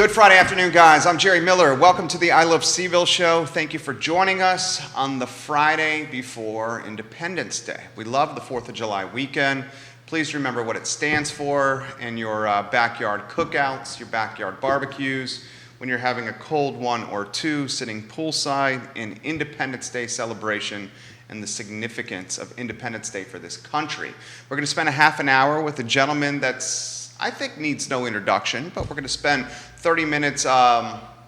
Good Friday afternoon, guys. I'm Jerry Miller. Welcome to the I Love CVille Show. Thank you for joining us on the Friday before Independence Day. We love the 4th of July weekend. Please remember what it stands for in your backyard cookouts, your backyard barbecues, when you're having a cold one or two, sitting poolside in Independence Day celebration and the significance of Independence Day for this country. We're going to spend a half an hour with a gentleman that's, I think, needs no introduction, but we're going to spend 30 minutes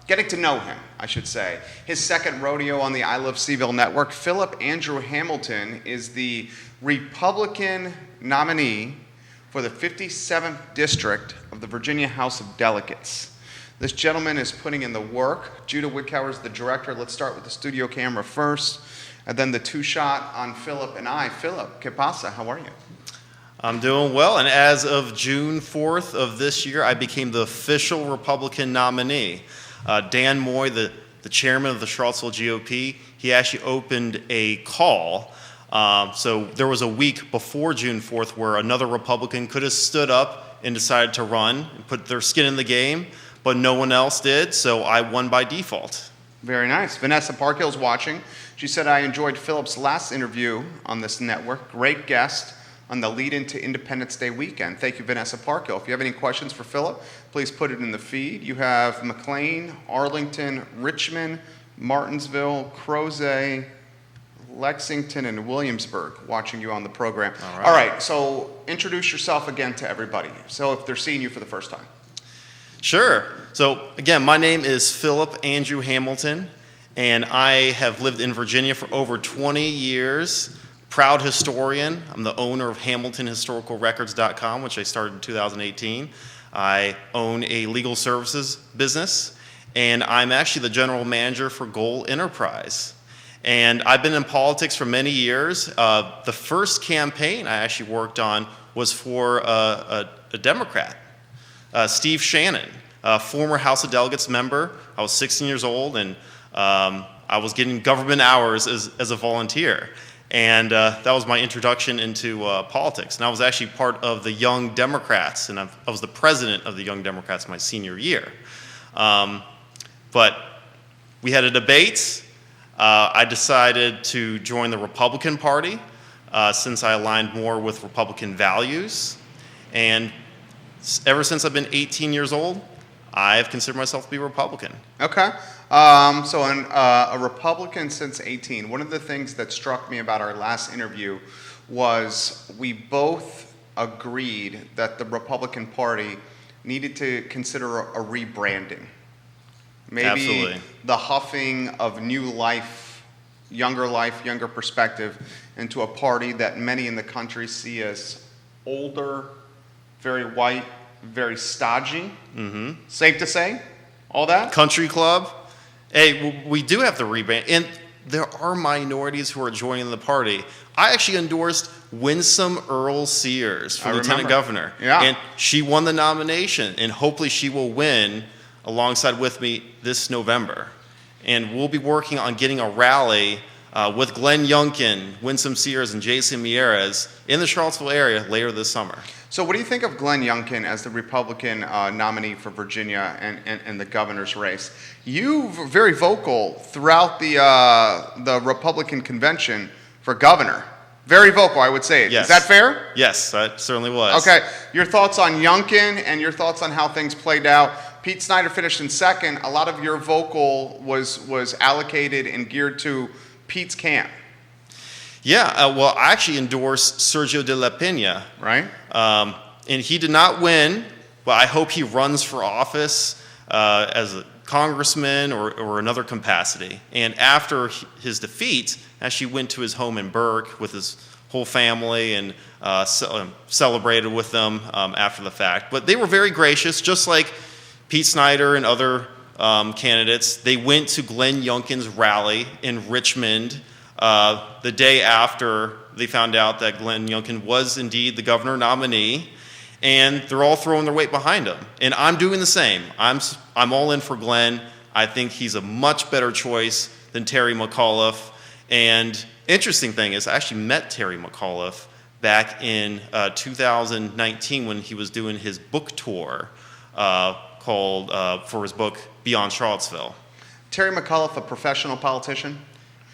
getting to know him, I should say. His second rodeo on the I Love CVille Network, Philip Andrew Hamilton, is the Republican nominee for the 57th District of the Virginia House of Delegates. This gentleman is putting in the work. Judah Wickhauer is the director. Let's start with the studio camera first, and then the two-shot on Philip and I. Philip, ¿qué pasa? How are you? I'm doing well, and as of June 4th of this year, I became the official Republican nominee. Dan Moy, the chairman of the Charlottesville GOP, he actually opened a call. So there was a week before June 4th where another Republican could have stood up and decided to run and put their skin in the game, but no one else did, so I won by default. Very nice. Vanessa Parkhill's watching. She said, I enjoyed Philip's last interview on this network. Great guest on the lead into Independence Day weekend. Thank you, Vanessa Parkhill. If you have any questions for Philip, please put it in the feed. You have McLean, Arlington, Richmond, Martinsville, Crozet, Lexington, and Williamsburg watching you on the program. All right, so introduce yourself again to everybody. So if they're seeing you for the first time. Sure. So again, my name is Philip Andrew Hamilton, and I have lived in Virginia for over 20 years. Proud historian. I'm the owner of HamiltonHistoricalRecords.com, which I started in 2018. I own a legal services business, and I'm actually the general manager for Goal Enterprise. And I've been in politics for many years. The first campaign I actually worked on was for a Democrat, Steve Shannon, a former House of Delegates member. I was 16 years old, and I was getting government hours as a volunteer. And that was my introduction into politics. And I was actually part of the Young Democrats, and I was the president of the Young Democrats my senior year. But we had a debate. I decided to join the Republican Party since I aligned more with Republican values. And ever since I've been 18 years old, I've considered myself to be Republican. Okay. So a Republican since 18. One of the things that struck me about our last interview was we both agreed that the Republican Party needed to consider a rebranding. Maybe Absolutely. The huffing of new life, younger perspective into a party that many in the country see as older, very white, very stodgy. Mm-hmm. Safe to say? All that? Country club. Hey, we do have to rebrand, and there are minorities who are joining the party. I actually endorsed Winsome Earl Sears for lieutenant governor, and she won the nomination, and hopefully she will win alongside with me this November. And we'll be working on getting a rally with Glenn Youngkin, Winsome Sears, and Jason Mieres in the Charlottesville area later this summer. So what do you think of Glenn Youngkin as the Republican nominee for Virginia and the governor's race? You were very vocal throughout the Republican convention for governor. Very vocal, I would say. Yes. Is that fair? Yes, that certainly was. Okay. Your thoughts on Youngkin and your thoughts on how things played out. Pete Snyder finished in second. A lot of your vocal was allocated and geared to Pete's camp. Yeah, well, I actually endorsed Sergio de la Pena. Right. And he did not win, but I hope he runs for office as a congressman or another capacity. And after his defeat, actually went to his home in Burke with his whole family and celebrated with them after the fact. But they were very gracious, just like Pete Snyder and other candidates. They went to Glenn Youngkin's rally in Richmond the day after they found out that Glenn Youngkin was indeed the governor nominee, and they're all throwing their weight behind him. And I'm doing the same. I'm all in for Glenn. I think he's a much better choice than Terry McAuliffe. And interesting thing is, I actually met Terry McAuliffe back in 2019 when he was doing his book tour called for his book Beyond Charlottesville. Terry McAuliffe, a professional politician?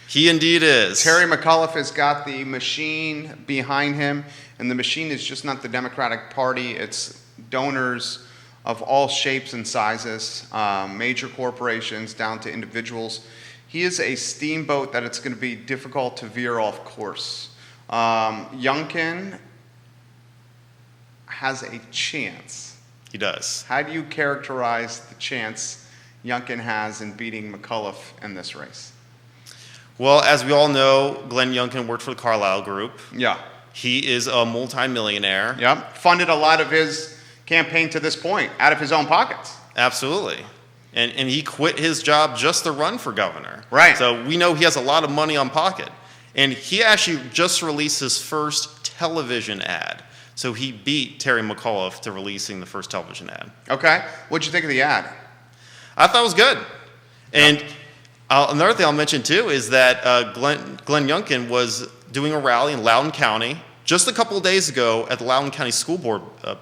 He indeed is. Terry McAuliffe has got the machine behind him, and the machine is just not the Democratic Party. It's donors of all shapes and sizes, major corporations down to individuals. He is a steamboat that it's going to be difficult to veer off course. Youngkin has a chance. He does. How do you characterize the chance Youngkin has in beating McAuliffe in this race? Well, as we all know, Glenn Youngkin worked for the Carlyle Group. Yeah. He is a multimillionaire. Yep. Funded a lot of his campaign to this point out of his own pockets. Absolutely. And he quit his job just to run for governor. Right. So we know he has a lot of money on pocket. And he actually just released his first television ad. So he beat Terry McAuliffe to releasing the first television ad. Okay. What'd you think of the ad? I thought it was good. And another thing I'll mention too is that Glenn Youngkin was doing a rally in Loudoun County just a couple of days ago at the Loudoun County School Board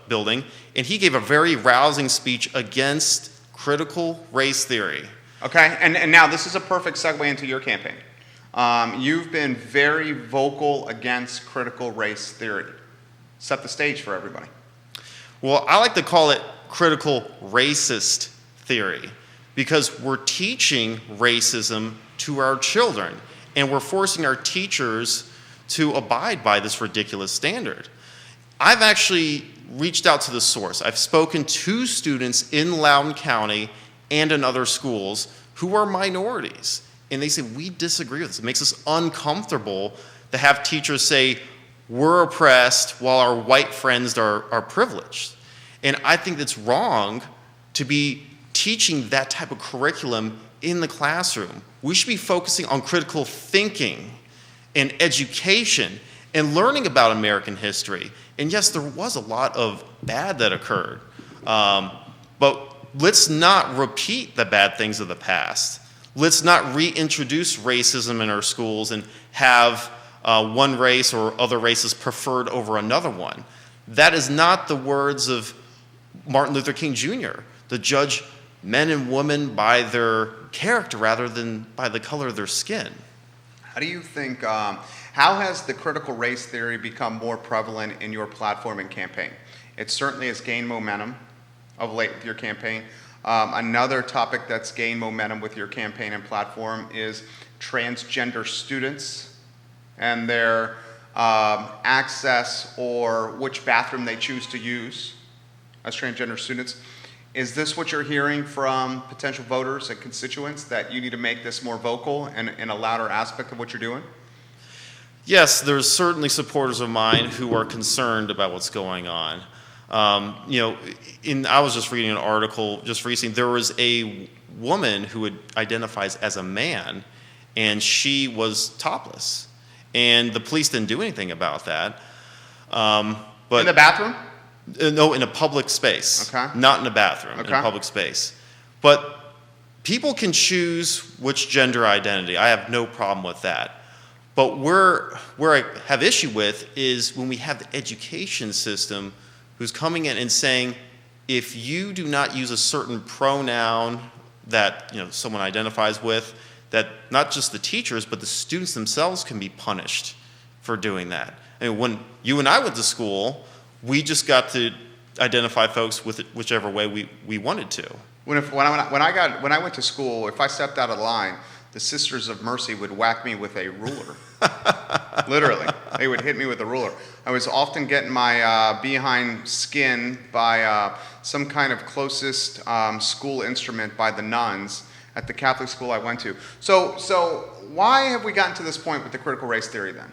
building, and he gave a very rousing speech against critical race theory. Okay, and now this is a perfect segue into your campaign. You've been very vocal against critical race theory. Set the stage for everybody. Well, I like to call it critical racist theory because we're teaching racism to our children, and we're forcing our teachers to abide by this ridiculous standard. I've actually reached out to the source. I've spoken to students in Loudoun County and in other schools who are minorities. And they say, we disagree with this. It makes us uncomfortable to have teachers say, we're oppressed while our white friends are privileged. And I think it's wrong to be teaching that type of curriculum in the classroom. We should be focusing on critical thinking and education and learning about American history. And yes, there was a lot of bad that occurred. But let's not repeat the bad things of the past. Let's not reintroduce racism in our schools and have one race or other races preferred over another one. That is not the words of Martin Luther King Jr. to judge men and women by their character rather than by the color of their skin. How do you think, how has the critical race theory become more prevalent in your platform and campaign? It certainly has gained momentum of late with your campaign. Another topic that's gained momentum with your campaign and platform is transgender students and their access or which bathroom they choose to use as transgender students. Is this what you're hearing from potential voters and constituents, that you need to make this more vocal and a louder aspect of what you're doing? Yes, there's certainly supporters of mine who are concerned about what's going on. I was just reading an article just recently. There was a woman who identifies as a man, and she was topless, and the police didn't do anything about that. But in the bathroom? No, in a public space. Okay. Not in a bathroom, in a public space. But people can choose which gender identity. I have no problem with that. But where I have issue with is when we have the education system who's coming in and saying, if you do not use a certain pronoun that someone identifies with, that not just the teachers, but the students themselves can be punished for doing that. I mean, when you and I went to school, we just got to identify folks with it whichever way we wanted to. When I went to school, if I stepped out of line, the Sisters of Mercy would whack me with a ruler. Literally, they would hit me with a ruler. I was often getting my behind skinned by some kind of closest school instrument by the nuns at the Catholic school I went to. So why have we gotten to this point with the critical race theory then?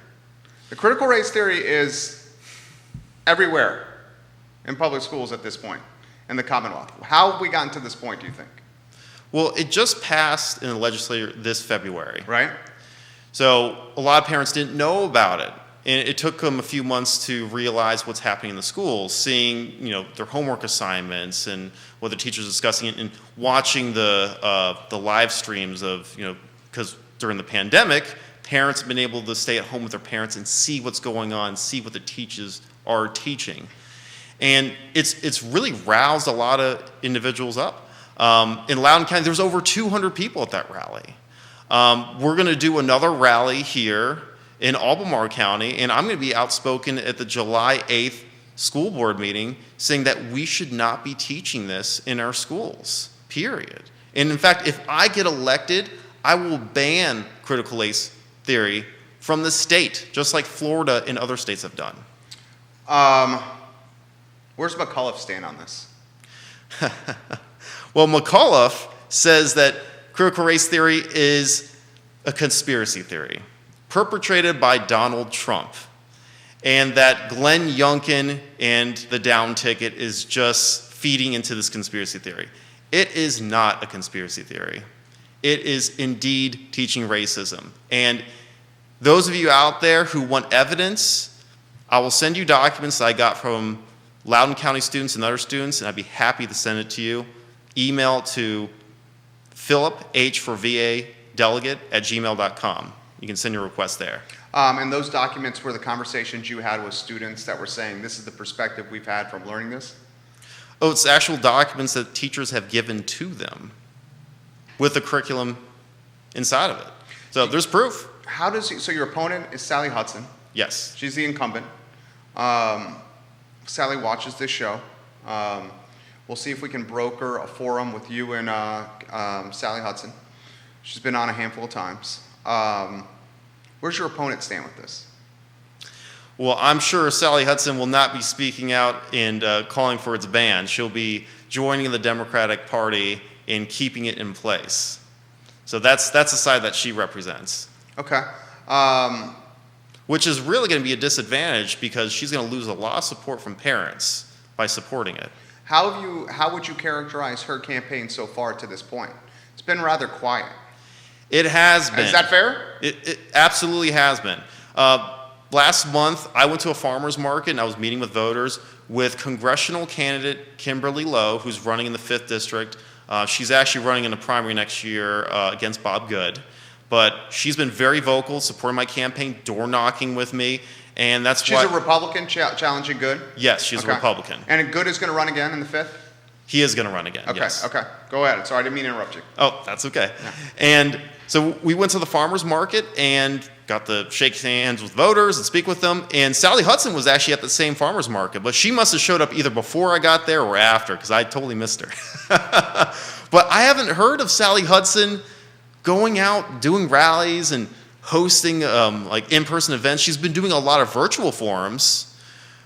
The critical race theory is everywhere in public schools at this point in the Commonwealth. How have we gotten to this point, do you think? Well, it just passed in the legislature this February. Right. So a lot of parents didn't know about it. And it took them a few months to realize what's happening in the schools, seeing their homework assignments and what the teachers are discussing and watching the live streams of, because during the pandemic, parents have been able to stay at home with their parents and see what's going on, see what the teachers are teaching. And it's really roused a lot of individuals up. In Loudoun County, there's over 200 people at that rally. We're going to do another rally here in Albemarle County, and I'm going to be outspoken at the July 8th school board meeting saying that we should not be teaching this in our schools, period. And in fact, if I get elected, I will ban critical race theory from the state, just like Florida and other states have done. Where's McAuliffe stand on this? Well, McAuliffe says that critical race theory is a conspiracy theory perpetrated by Donald Trump, and that Glenn Youngkin and the down ticket is just feeding into this conspiracy theory. It is not a conspiracy theory. It is indeed teaching racism. And those of you out there who want evidence, I will send you documents that I got from Loudoun County students and other students, and I'd be happy to send it to you. Email to Philip, H for VA, delegate @gmail.com. You can send your request there. And those documents were the conversations you had with students that were saying, this is the perspective we've had from learning this? Oh, it's actual documents that teachers have given to them with the curriculum inside of it. So there's proof. How does so your opponent is Sally Hudson. Yes. She's the incumbent. Sally watches this show. We'll see if we can broker a forum with you and Sally Hudson. She's been on a handful of times. Where's your opponent stand with this? Well, I'm sure Sally Hudson will not be speaking out and calling for its ban. She'll be joining the Democratic Party and keeping it in place. So that's the side that she represents. Okay. Which is really going to be a disadvantage because she's going to lose a lot of support from parents by supporting it. How would you characterize her campaign so far to this point? It's been rather quiet. It has been. Is that fair? It absolutely has been. Last month, I went to a farmer's market and I was meeting with voters with congressional candidate Kimberly Lowe, who's running in the 5th District. She's actually running in a primary next year against Bob Good. But she's been very vocal, supporting my campaign, door knocking with me, and that's why. She's a Republican challenging Good? Yes, she's a Republican. And Good is going to run again in the 5th? He is going to run again, okay, yes. Okay, go ahead. Sorry, I didn't mean to interrupt you. Oh, that's okay. Yeah. And so we went to the farmer's market and got to shake hands with voters and speak with them. And Sally Hudson was actually at the same farmer's market, but she must have showed up either before I got there or after because I totally missed her. But I haven't heard of Sally Hudson going out, doing rallies and hosting like in-person events. She's been doing a lot of virtual forums.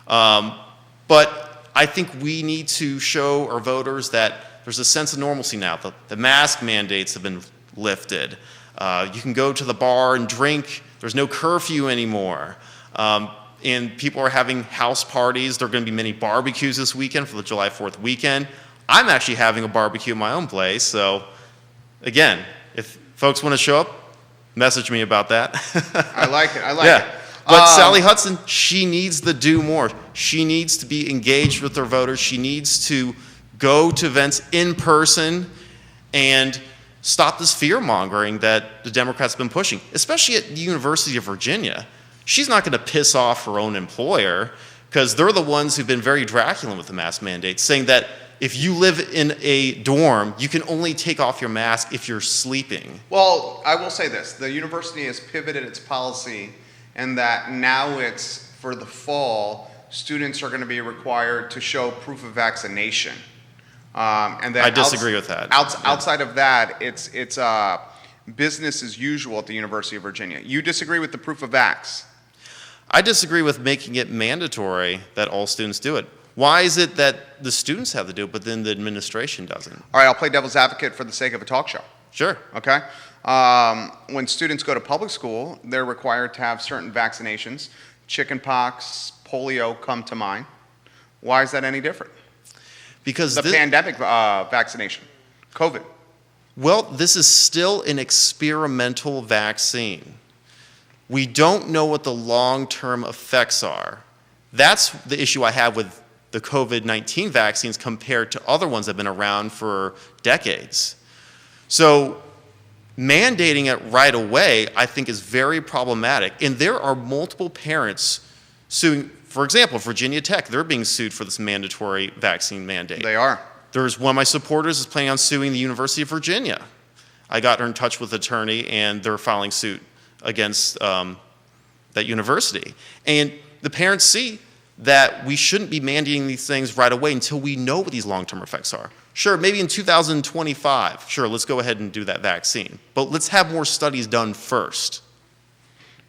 But I think we need to show our voters that there's a sense of normalcy now. The mask mandates have been lifted. You can go to the bar and drink. There's no curfew anymore. And people are having house parties. There are going to be many barbecues this weekend for the July 4th weekend. I'm actually having a barbecue at my own place. So, again, if folks want to show up, message me about that. I like it. it. But Sally Hudson, she needs to do more. She needs to be engaged with her voters. She needs to go to events in person and stop this fear-mongering that the Democrats have been pushing, especially at the University of Virginia. She's not going to piss off her own employer because they're the ones who've been very Draculan with the mask mandate, saying that if you live in a dorm, you can only take off your mask if you're sleeping. Well, I will say this. The university has pivoted its policy and that now it's, for the fall, students are going to be required to show proof of vaccination. And then I disagree with that. Outside of that, it's business as usual at the University of Virginia. You disagree with the proof of vax? I disagree with making it mandatory that all students do it. Why is it that the students have to do it, but then the administration doesn't? All right, I'll play devil's advocate for the sake of a talk show. Sure. Okay? When students go to public school, they're required to have certain vaccinations. Chickenpox, polio come to mind. Why is that any different? Because the pandemic vaccination, COVID. Well, this is still an experimental vaccine. We don't know what the long-term effects are. That's the issue I have with the COVID-19 vaccines compared to other ones that have been around for decades. So mandating it right away, I think, is very problematic. And there are multiple parents suing For example, Virginia Tech, they're being sued for this mandatory vaccine mandate. They are. There's one of my supporters is planning on suing the University of Virginia. I got her in touch with an attorney, and they're filing suit against that university. And the parents see that we shouldn't be mandating these things right away until we know what these long-term effects are. Sure, maybe in 2025, sure, let's go ahead and do that vaccine. But let's have more studies done first.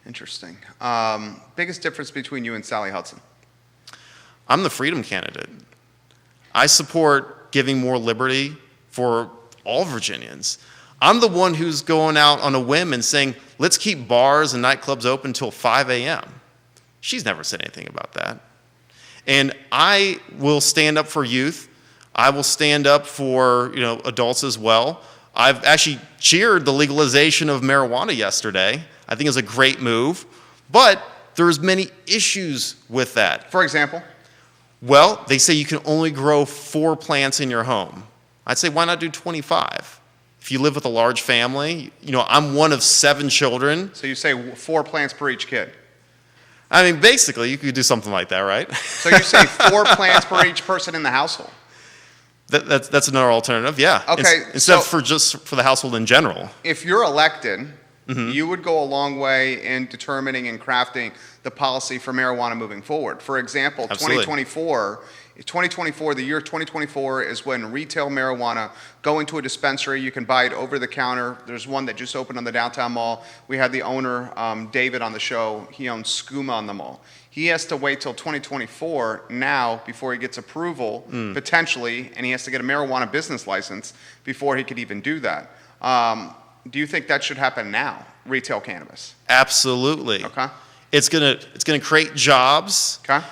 Interesting. Biggest difference between you and Sally Hudson? I'm the freedom candidate. I support giving more liberty for all Virginians. I'm the one who's going out on a whim and saying, let's keep bars and nightclubs open until 5 a.m. She's never said anything about that. And I will stand up for youth. I will stand up for adults as well. I've actually cheered the legalization of marijuana yesterday. I think it's a great move. But there's many issues with that. For example? Well, they say you can only grow 4 plants in your home. I'd say, why not do 25? If you live with a large family, I'm one of 7 children. So you say 4 plants per each kid? I mean, basically, you could do something like that, right? So you say 4 plants per each person in the household? That's another alternative, yeah. Okay. Instead of for the household in general. If you're elected, you would go a long way in determining and crafting the policy for marijuana moving forward. For example, Absolutely. 2024, the year 2024 is when retail marijuana, go into a dispensary, you can buy it over the counter. There's one that just opened on the downtown mall. We had the owner, David, on the show. He owns Skooma on the mall. He has to wait till 2024 now before he gets approval, potentially, and he has to get a marijuana business license before he could even do that. Do you think that should happen now, retail cannabis? Absolutely. Okay. It's gonna create jobs. Okay.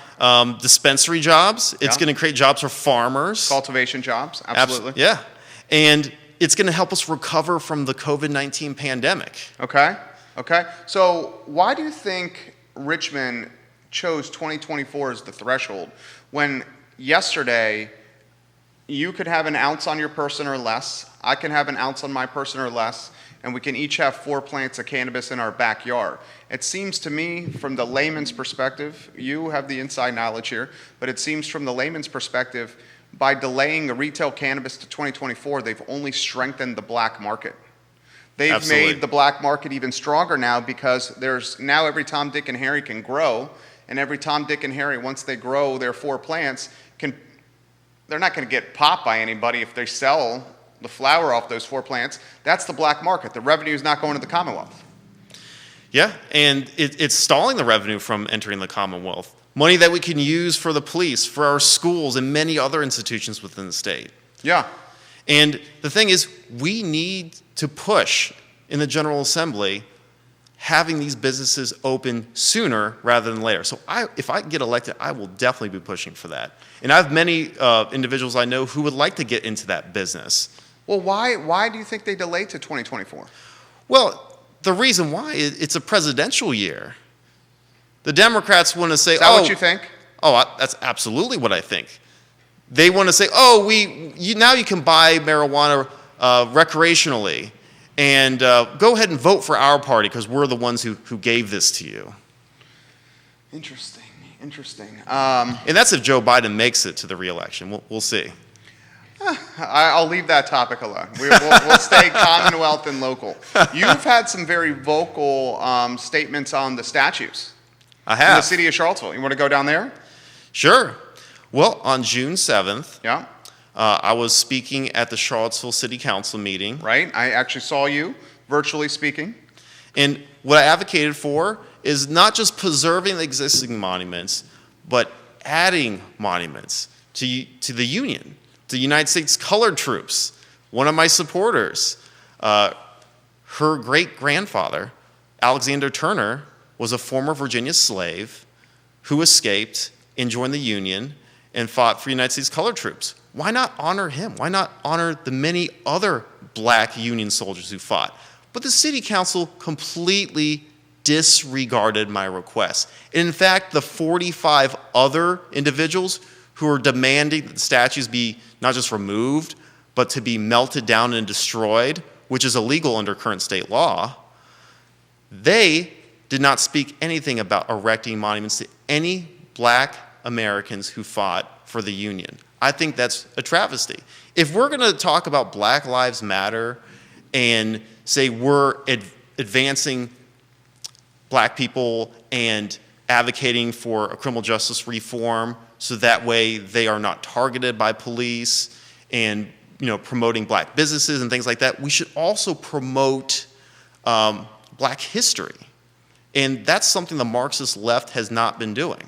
Dispensary jobs. It's Yeah. gonna create jobs for farmers. Cultivation jobs, absolutely. Yeah. And it's gonna help us recover from the COVID-19 pandemic. Okay. So why do you think Richmond chose 2024 as the threshold when yesterday you could have an ounce on your person or less, I can have an ounce on my person or less, and we can each have 4 plants of cannabis in our backyard? It seems to me, from the layman's perspective, you have the inside knowledge here, but it seems from the layman's perspective, by delaying the retail cannabis to 2024, they've only strengthened the black market. They've Absolutely. made the black market even stronger now because there's now every Tom, Dick, and Harry can grow, and every Tom, Dick, and Harry, once they grow their 4 plants, they're not going to get popped by anybody if they sell the flower off those 4 plants. That's the black market. The revenue is not going to the Commonwealth. Yeah, and it's stalling the revenue from entering the Commonwealth. Money that we can use for the police, for our schools, and many other institutions within the state. Yeah. And the thing is, we need to push in the General Assembly having these businesses open sooner rather than later. So if I get elected, I will definitely be pushing for that. And I have many individuals I know who would like to get into that business. Well, why do you think they delayed to 2024? Well, the reason why is it's a presidential year. The Democrats want to say, Is that what you think? That's absolutely what I think. They want to say, now you can buy marijuana recreationally, and go ahead and vote for our party because we're the ones who gave this to you. Interesting. And that's if Joe Biden makes it to the re-election. We'll see. I'll leave that topic alone. We'll stay Commonwealth and local. You've had some very vocal statements on the statues. I In have. the city of Charlottesville. You want to go down there? Sure. Well, on June 7th, Yeah. I was speaking at the Charlottesville City Council meeting. Right? I actually saw you virtually speaking. And what I advocated for is not just preserving the existing monuments, but adding monuments to the Union, to the United States Colored Troops. One of my supporters, her great-grandfather, Alexander Turner, was a former Virginia slave who escaped and joined the Union and fought for United States Colored Troops. Why not honor him? Why not honor the many other black Union soldiers who fought? But the city council completely disregarded my request. And in fact, the 45 other individuals who are demanding that the statues be not just removed, but to be melted down and destroyed, which is illegal under current state law, they did not speak anything about erecting monuments to any black Americans who fought for the Union. I think that's a travesty. If we're going to talk about Black Lives Matter and say we're advancing black people and advocating for a criminal justice reform so that way they are not targeted by police and promoting black businesses and things like that, we should also promote black history. And that's something the Marxist left has not been doing.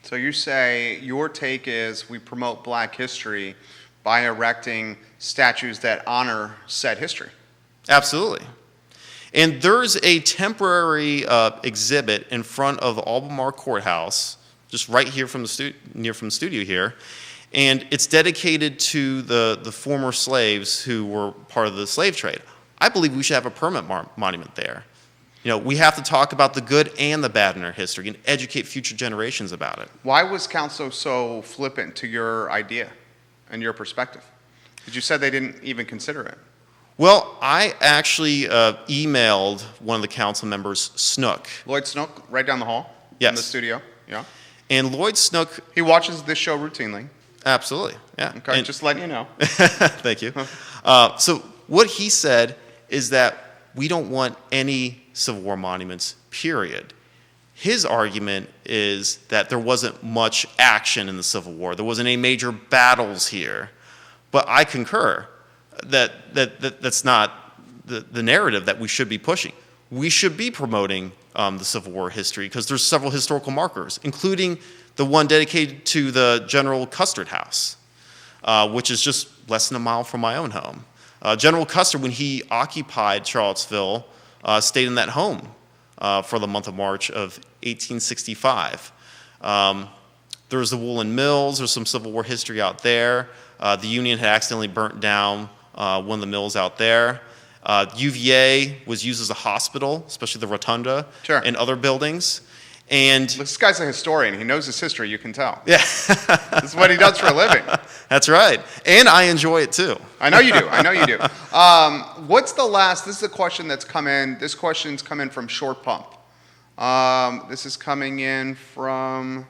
So you say your take is we promote black history by erecting statues that honor said history. Absolutely. And there's a temporary exhibit in front of the Albemarle Courthouse, just right here from the studio here, and it's dedicated to the former slaves who were part of the slave trade. I believe we should have a permanent monument there. We have to talk about the good and the bad in our history and educate future generations about it. Why was council so flippant to your idea and your perspective? Because you said they didn't even consider it. Well, I actually emailed one of the council members, Snook. Lloyd Snook, right down the hall? Yes. In the studio? Yeah. And Lloyd Snook... He watches this show routinely. Absolutely, yeah. Okay, and, just letting you know. Thank you. So what he said is that we don't want any Civil War monuments, period. His argument is that there wasn't much action in the Civil War. There wasn't any major battles here. But I concur. That's not the narrative that we should be pushing. We should be promoting the Civil War history because there's several historical markers, including the one dedicated to the General Custer House, which is just less than a mile from my own home. General Custer, when he occupied Charlottesville, stayed in that home for the month of March of 1865. There was the woolen mills. There's some Civil War history out there. The Union had accidentally burnt down one of the mills out there. UVA was used as a hospital, especially the rotunda, sure, and other buildings. And this guy's a historian. He knows his history, you can tell. Yeah. This is what he does for a living. That's right. And I enjoy it too. I know you do. I know you do. What's the last, this is a question that's come in. This question's come in from Short Pump. This is coming in from,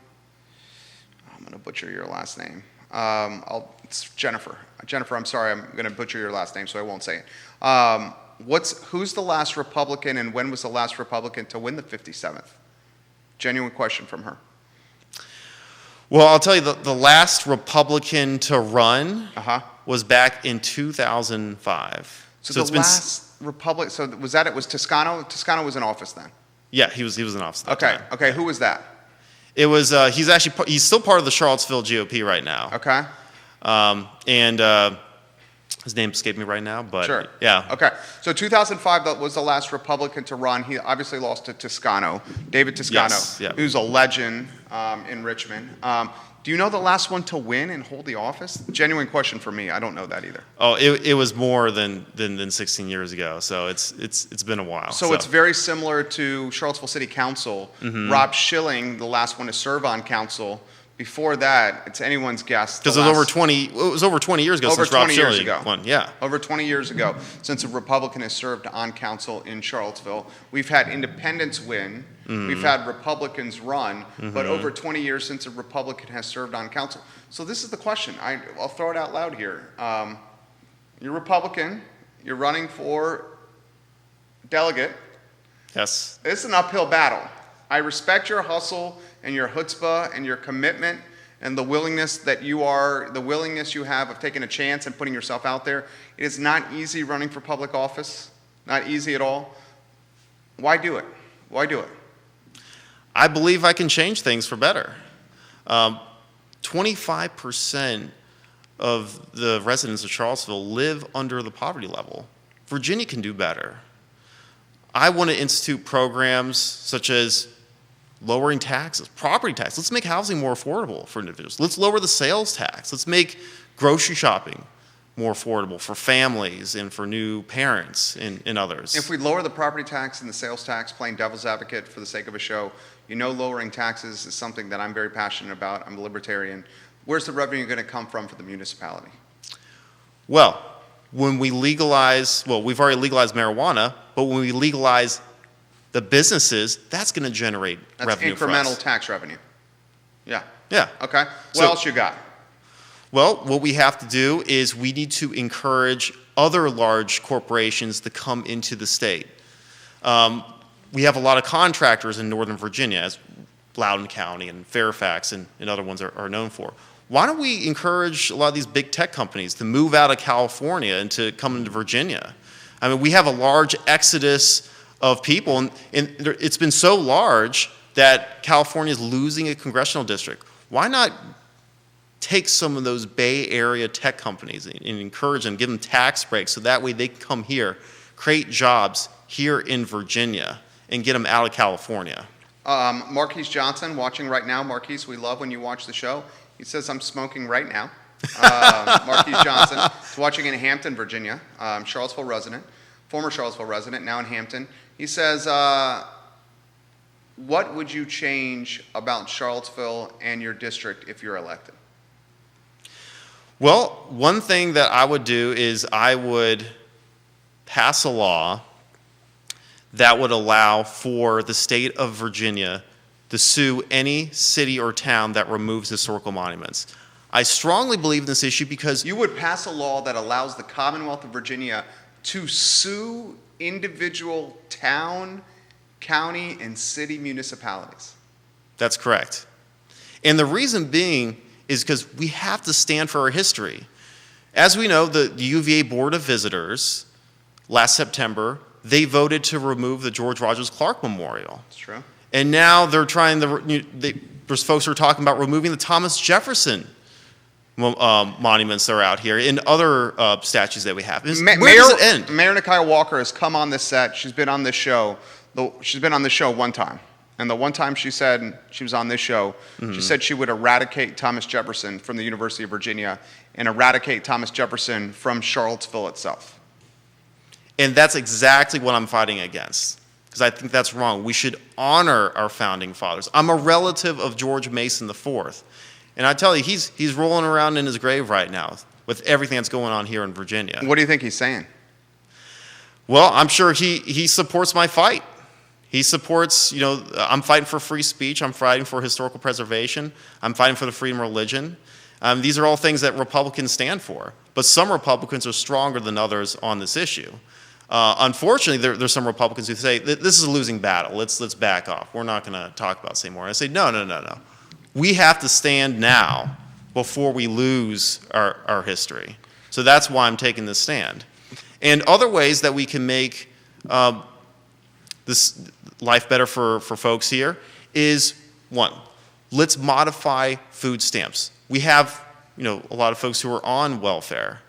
I'm going to butcher your last name. It's Jennifer. Jennifer, I'm sorry, I'm going to butcher your last name, so I won't say it. Who's the last Republican, and when was the last Republican to win the 57th? Genuine question from her. Well, I'll tell you, the last Republican to run was back in 2005. So the last Republican, so was that, it was Toscano? Toscano was in office then? Yeah, he was in office at that time. Okay, who was that? It was, he's still part of the Charlottesville GOP right now. Okay. And his name escaped me right now, but sure. Yeah. Okay, so 2005 that was the last Republican to run. He obviously lost to Toscano, David Toscano, yes, yeah, who's a legend in Richmond. Do you know the last one to win and hold the office? Genuine question for me. I don't know that either. Oh, it was more than 16 years ago, so it's been a while. So it's very similar to Charlottesville City Council. Mm-hmm. Rob Schilling, the last one to serve on council. Before that, it's anyone's guess. Because it was over 20 years ago since Rob Schilling won. Yeah. Over 20 years ago since a Republican has served on council in Charlottesville. We've had independents win. Mm-hmm. We've had Republicans run. Mm-hmm. But over 20 years since a Republican has served on council. So this is the question. I'll throw it out loud here. You're Republican. You're running for delegate. Yes. It's an uphill battle. I respect your hustle and your chutzpah and your commitment and the willingness you have of taking a chance and putting yourself out there. It is not easy running for public office, not easy at all. Why do it? Why do it? I believe I can change things for better. 25% of the residents of Charlottesville live under the poverty level. Virginia can do better. I want to institute programs such as lowering taxes, property tax. Let's make housing more affordable for individuals. Let's lower the sales tax. Let's make grocery shopping more affordable for families and for new parents and others. If we lower the property tax and the sales tax, playing devil's advocate for the sake of a show, lowering taxes is something that I'm very passionate about. I'm a libertarian. Where's the revenue going to come from for the municipality? Well, when we legalize, we've already legalized marijuana, but when we legalize the businesses, that's going to generate revenue for us. That's incremental tax revenue. Yeah. Yeah. Okay. What So- else you got? Well, what we have to do is we need to encourage other large corporations to come into the state. We have a lot of contractors in Northern Virginia, as Loudoun County and Fairfax and other ones are known for. Why don't we encourage a lot of these big tech companies to move out of California and to come into Virginia? I mean, we have a large exodus of people, and it's been so large that California is losing a congressional district. Why not take some of those Bay Area tech companies and encourage them, give them tax breaks so that way they can come here, create jobs here in Virginia, and get them out of California? Marquise Johnson watching right now. Marquise, we love when you watch the show. He says, I'm smoking right now. Marquise Johnson is watching in Hampton, Virginia, Charlottesville resident, former Charlottesville resident, now in Hampton. He says, what would you change about Charlottesville and your district if you're elected? Well, one thing that I would do is I would pass a law that would allow for the state of Virginia to sue any city or town that removes historical monuments. I strongly believe in this issue because You would pass a law that allows the Commonwealth of Virginia to sue individual town, county, and city municipalities. that's correct. And the reason being is because we have to stand for our history. As we know, the UVA Board of Visitors, last September, they voted to remove the George Rogers Clark Memorial. That's true. And now they're trying to, there's folks who are talking about removing the Thomas Jefferson monuments that are out here and other statues that we have. Where does it end? Mayor Nikia Walker has come on this set. She's been on this show. She's been on this show one time. And the one time she said she was on this show, she said she would eradicate Thomas Jefferson from the University of Virginia and eradicate Thomas Jefferson from Charlottesville itself. And that's exactly what I'm fighting against, because I think that's wrong. We should honor our founding fathers. I'm a relative of George Mason IV, and I tell you, he's rolling around in his grave right now with everything that's going on here in Virginia. What do you think he's saying? Well, I'm sure he supports my fight. He supports, I'm fighting for free speech. I'm fighting for historical preservation. I'm fighting for the freedom of religion. These are all things that Republicans stand for. But some Republicans are stronger than others on this issue. Unfortunately, there's some Republicans who say, this is a losing battle. Let's back off. We're not going to talk about this anymore. And I say, no. We have to stand now before we lose our history. So that's why I'm taking this stand. And other ways that we can make this life better for folks here is, one, let's modify food stamps. We have, a lot of folks who are on welfare.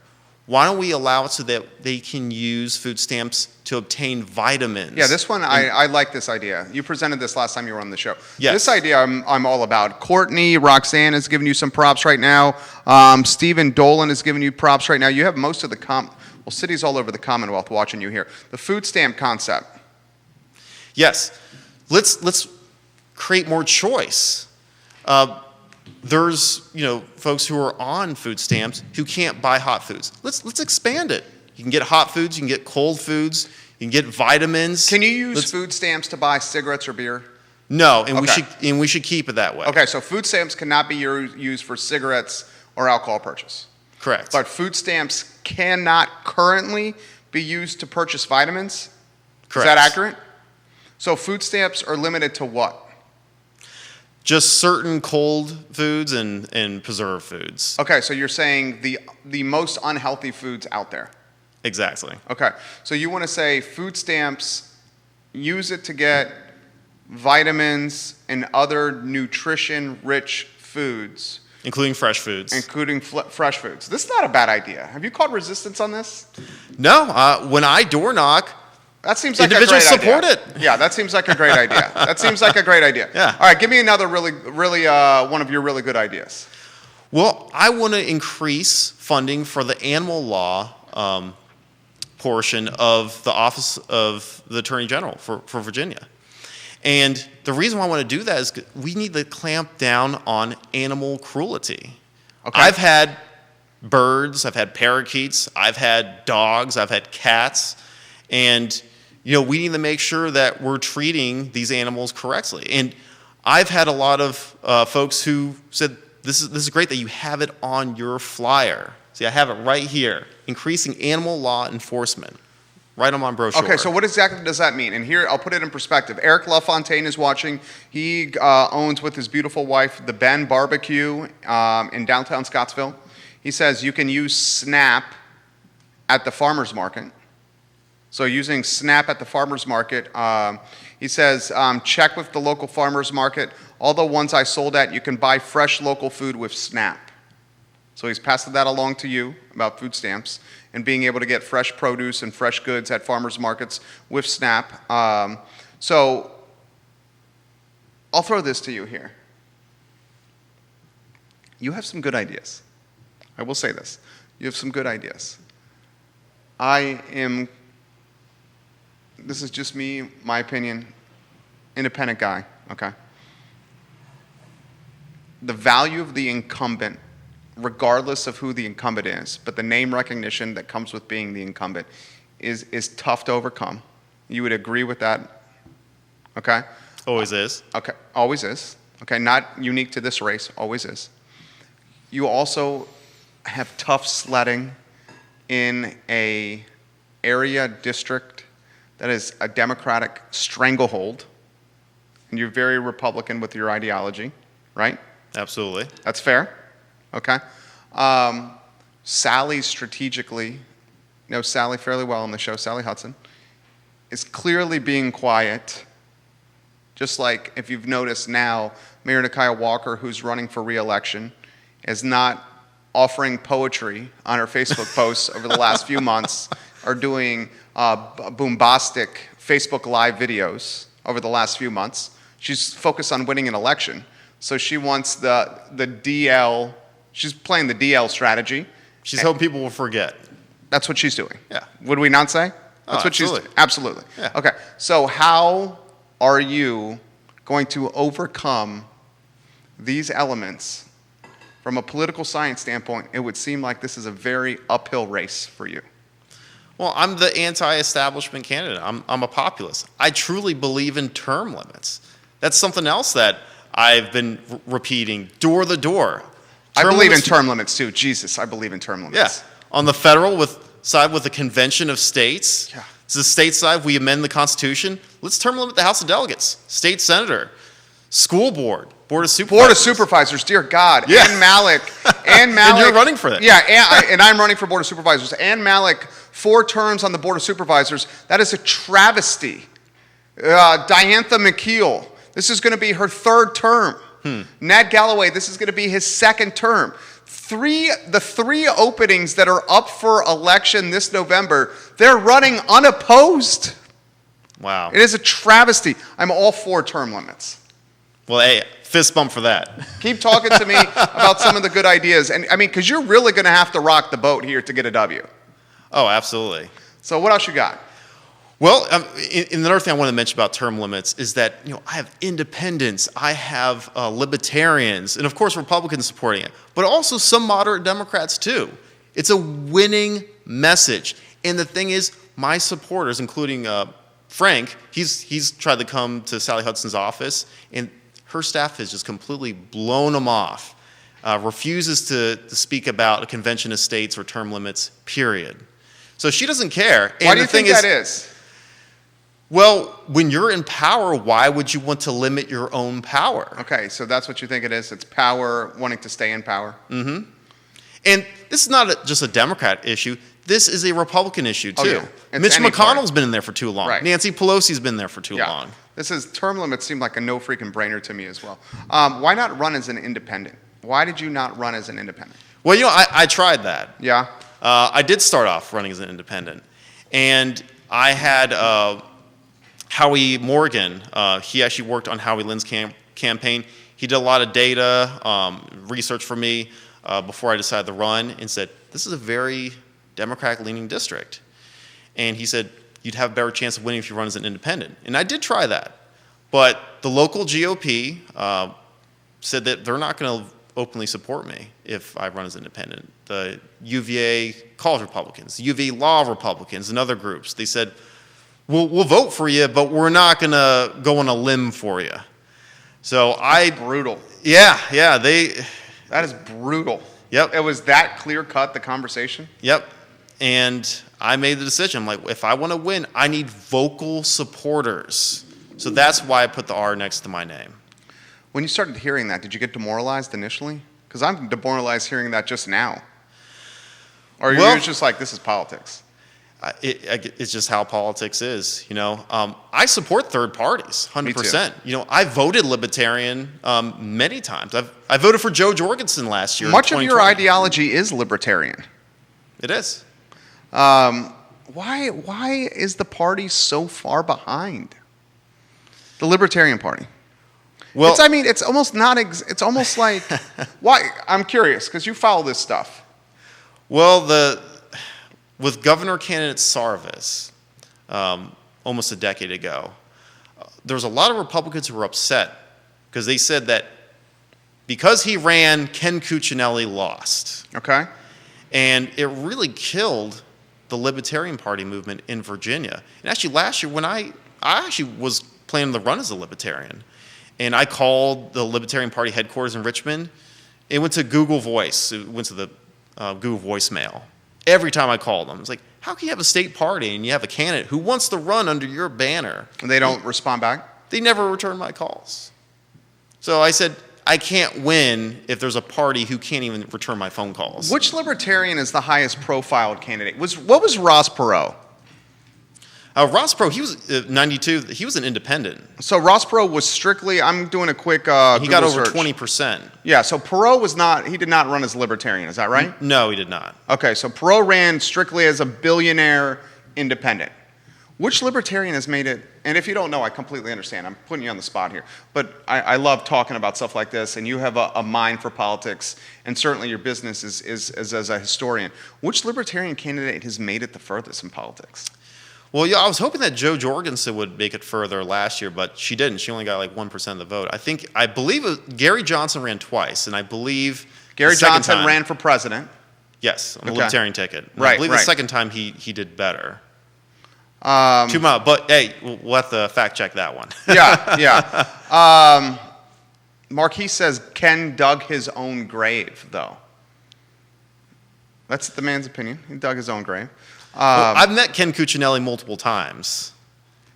Why don't we allow it so that they can use food stamps to obtain vitamins? Yeah, this one, I like this idea. You presented this last time you were on the show. Yes. This idea I'm all about. Courtney, Roxanne is giving you some props right now. Stephen Dolan is giving you props right now. You have most of the cities all over the Commonwealth watching you here. The food stamp concept. Yes. Let's create more choice. There's, folks who are on food stamps who can't buy hot foods. Let's expand it. You can get hot foods, you can get cold foods, you can get vitamins. Can you use food stamps to buy cigarettes or beer? No, and Okay. we should keep it that way. Okay, so food stamps cannot be used for cigarettes or alcohol purchase. Correct. But food stamps cannot currently be used to purchase vitamins? Correct. Is that accurate? So food stamps are limited to what? Just certain cold foods and preserved foods. Okay, so you're saying the most unhealthy foods out there. Exactly. Okay, so you want to say food stamps, use it to get vitamins and other nutrition-rich foods. Including fresh foods. Including fresh foods. This is not a bad idea. Have you called resistance on this? No, when I door knock, That seems like a great individuals idea. support it. Yeah, that seems like a great idea. That seems like a great idea. Yeah. All right, give me another really one of your really good ideas. Well, I want to increase funding for the animal law portion of the Office of the Attorney General for Virginia. And the reason why I want to do that is we need to clamp down on animal cruelty. Okay. I've had birds, I've had parakeets, I've had dogs, I've had cats, and we need to make sure that we're treating these animals correctly. And I've had a lot of folks who said, this is great that you have it on your flyer. See, I have it right here. Increasing animal law enforcement. Right on my brochure. Okay, so what exactly does that mean? And here, I'll put it in perspective. Eric LaFontaine is watching. He owns with his beautiful wife the Ben Barbecue in downtown Scottsville. He says you can use SNAP at the farmer's market. So using SNAP at the farmer's market, he says check with the local farmer's market. All the ones I sold at, you can buy fresh local food with SNAP. So he's passing that along to you about food stamps and being able to get fresh produce and fresh goods at farmers markets with SNAP. So I'll throw this to you here. You have some good ideas. I will say this. You have some good ideas. This is just me, my opinion, independent guy, okay? The value of the incumbent, regardless of who the incumbent is, but the name recognition that comes with being the incumbent is tough to overcome. You would agree with that, okay? Always is. Okay, always is. Okay, not unique to this race, always is. You also have tough sledding in a area district that is a Democratic stranglehold, and you're very Republican with your ideology, right? Absolutely. That's fair, okay? Sally strategically, know Sally fairly well on the show, Sally Hudson, is clearly being quiet, just like if you've noticed now, Mayor Nikia Walker, who's running for re-election, is not offering poetry on her Facebook posts over the last few months, or doing bombastic Facebook Live videos over the last few months. She's focused on winning an election. So she wants the DL, she's playing the DL strategy. She's hoping people will forget. That's what she's doing. Yeah. Would we not say? That's what she's doing. Absolutely. Yeah. Okay, so how are you going to overcome these elements? From a political science standpoint, it would seem like this is a very uphill race for you. Well, I'm the anti-establishment candidate. I'm a populist. I truly believe in term limits. That's something else that I've been repeating door to door. I believe in term limits too. Jesus, I believe in term limits. Yeah. On the federal side with the Convention of States, yeah. It's the state side, we amend the Constitution. Let's term limit the House of Delegates, state senator, school board, board of supervisors. Board of supervisors, dear God. Yeah. Ann Malik. And you're running for that. Yeah, and I'm running for board of supervisors. Ann Malik, 4 terms on the board of supervisors. That is a travesty. Diantha McKeel, this is going to be her 3rd term. Ned Galloway, this is going to be his 2nd term. The 3 openings that are up for election this November, they're running unopposed. Wow. It is a travesty. I'm all for term limits. Well, hey, fist bump for that. Keep talking to me about some of the good ideas. And I mean, because you're really going to have to rock the boat here to get a W. Oh, absolutely. So what else you got? Well, another thing I want to mention about term limits is that I have independents, I have libertarians, and of course Republicans supporting it, but also some moderate Democrats too. It's a winning message. And the thing is, my supporters, including Frank, he's tried to come to Sally Hudson's office, and her staff has just completely blown him off, refuses to speak about a convention of states or term limits, period. So she doesn't care. And why do you think that is? Well, when you're in power, why would you want to limit your own power? Okay, so that's what you think it is. It's power, wanting to stay in power. Mm-hmm. And this is not just a Democrat issue. This is a Republican issue, too. Oh, yeah. Mitch McConnell's been in there for too long. Right. Nancy Pelosi's been there for too long. This is, term limits seem like a no freaking brainer to me as well. Why not run as an independent? Why did you not run as an independent? Well, I tried that. Yeah? I did start off running as an independent. And I had Howie Morgan. He actually worked on Howie Lynn's campaign. He did a lot of data, research for me before I decided to run, and said, this is a very Democratic-leaning district. And he said, you'd have a better chance of winning if you run as an independent. And I did try that. But the local GOP said that they're not going to openly support me if I run as independent. The UVA College Republicans, the UVA Law Republicans, and other groups, they said, we'll vote for you, but we're not going to go on a limb for you. So Brutal. yeah, That is brutal. Yep. It was that clear-cut, the conversation? Yep. And I made the decision. I'm like, if I want to win, I need vocal supporters. So that's why I put the R next to my name. When you started hearing that, did you get demoralized initially? Because I'm demoralized hearing that just now. Or Well, you're just like, this is politics. It's just how politics is, you know. I support third parties, 100%. Me too. You know, I voted Libertarian many times. I voted for Joe Jorgensen last year. Much in of your 2020. ideology is libertarian. It is. Why is the party so far behind? The Libertarian Party. Well, It's almost not. It's almost like why? I'm curious because you follow this stuff. well, with Governor candidate Sarvis, almost a decade ago, there was a lot of Republicans who were upset because they said that because he ran, Ken Cuccinelli lost. Okay. And it really killed the Libertarian Party movement in Virginia. And actually last year when I actually was planning to run as a Libertarian, and I called the Libertarian Party headquarters in Richmond, it went to Google Voice. It went to the Google voicemail. Every time I called them, it's like, how can you have a state party and you have a candidate who wants to run under your banner? And they don't respond back? They never return my calls. So I said, I can't win if there's a party who can't even return my phone calls. Which Libertarian is the highest profiled candidate? What was Ross Perot? Ross Perot, he was 92. He was an independent. So Ross Perot was strictly. I'm doing a quick. He got Google over search. 20%. Yeah. So Perot was not. He did not run as Libertarian. Is that right? No, he did not. Okay. So Perot ran strictly as a billionaire independent. Which Libertarian has made it? And if you don't know, I completely understand. I'm putting you on the spot here. But I love talking about stuff like this, and you have a mind for politics, and certainly your business is as a historian. Which Libertarian candidate has made it the furthest in politics? Well, yeah, I was hoping that Joe Jorgensen would make it further last year, but she didn't. She only got like 1% of the vote. I believe Gary Johnson ran twice, and I believe Gary the second Johnson time- ran for president. Yes, on the Okay. Libertarian ticket. And Right, I believe right. the second time he did better. 2 miles, but hey, we'll have to fact check that one. Yeah. Marquis says Ken dug his own grave, though. That's the man's opinion. He dug his own grave. Well, I've met Ken Cuccinelli multiple times.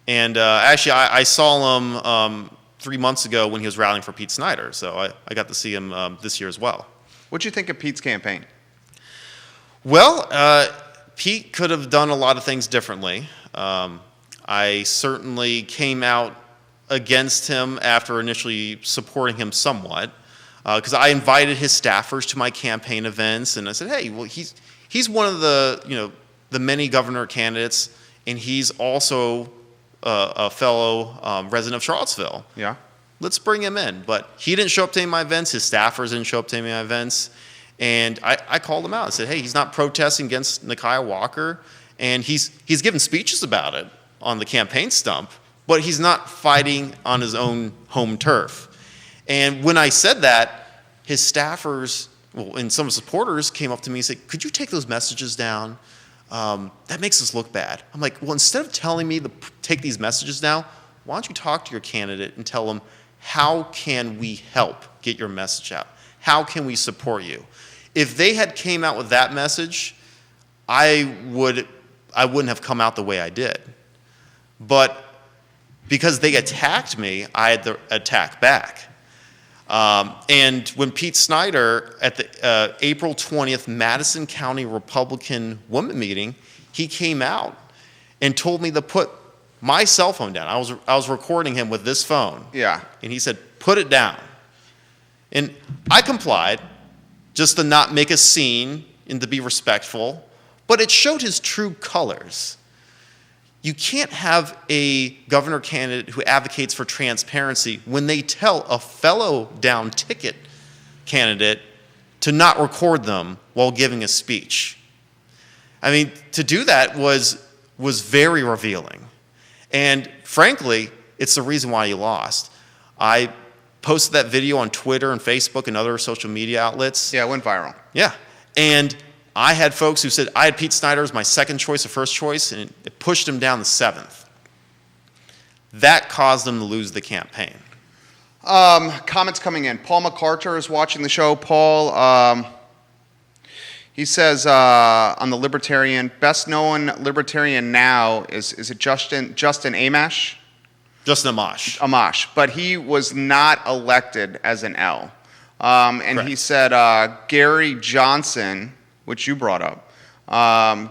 And actually, I saw him 3 months ago when he was rallying for Pete Snyder. So I got to see him this year as well. What'd you think of Pete's campaign? Well, Pete could have done a lot of things differently. I certainly came out against him after initially supporting him somewhat, because I invited his staffers to my campaign events, and I said, "Hey, well, he's one of the the many governor candidates, and he's also a fellow resident of Charlottesville. Yeah. Let's bring him in." But he didn't show up to any of my events. His staffers didn't show up to any of my events. And I called him out and said, hey, he's not protesting against Nikiah Walker, and he's given speeches about it on the campaign stump, but he's not fighting on his own home turf. And when I said that, his staffers and some supporters came up to me and said, could you take those messages down? That makes us look bad. I'm like, well, instead of telling me to take these messages down, why don't you talk to your candidate and tell them, how can we help get your message out? How can we support you? If they had came out with that message, I wouldn't have come out the way I did. But because they attacked me, I had to attack back. And when Pete Snyder, at the April 20th Madison County Republican Women Meeting, he came out and told me to put my cell phone down. I was recording him with this phone. Yeah. And he said, put it down. And I complied, just to not make a scene and to be respectful, but it showed his true colors. You can't have a governor candidate who advocates for transparency when they tell a fellow down ticket candidate to not record them while giving a speech. I mean, to do that was very revealing. And frankly, it's the reason why he lost. I posted that video on Twitter and Facebook and other social media outlets. Yeah, it went viral. Yeah. And I had folks who said I had Pete Snyder as my second choice or first choice, and it pushed him down to seventh. That caused them to lose the campaign. Comments coming in. Paul McCarter is watching the show. Paul, he says on the Libertarian, best known Libertarian now is it Justin Amash? Justin Amash. Amash, but he was not elected as an L. And Correct. he said Gary Johnson, which you brought up,